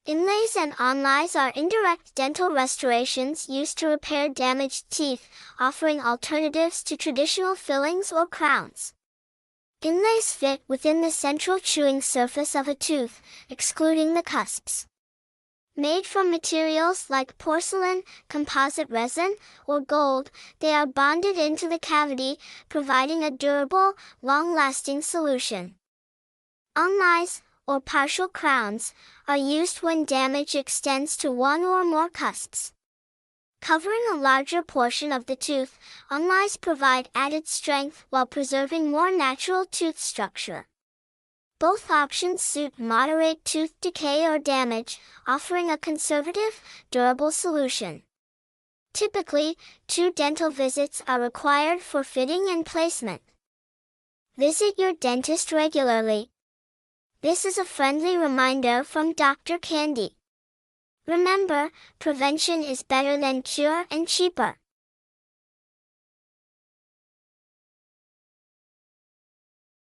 Inlays and onlays are indirect dental restorations used to repair damaged teeth, offering alternatives to traditional fillings or crowns. Inlays fit within the central chewing surface of a tooth, excluding the cusps. Made from materials like porcelain, composite resin, or gold, they are bonded into the cavity, providing a durable, long-lasting solution. Onlays, or partial crowns, are used when damage extends to one or more cusps. Covering a larger portion of the tooth, onlays provide added strength while preserving more natural tooth structure. Both options suit moderate tooth decay or damage, offering a conservative, durable solution. Typically, 2 dental visits are required for fitting and placement. Visit your dentist regularly. This is a friendly reminder from Dr. Candy. Remember, prevention is better than cure and cheaper.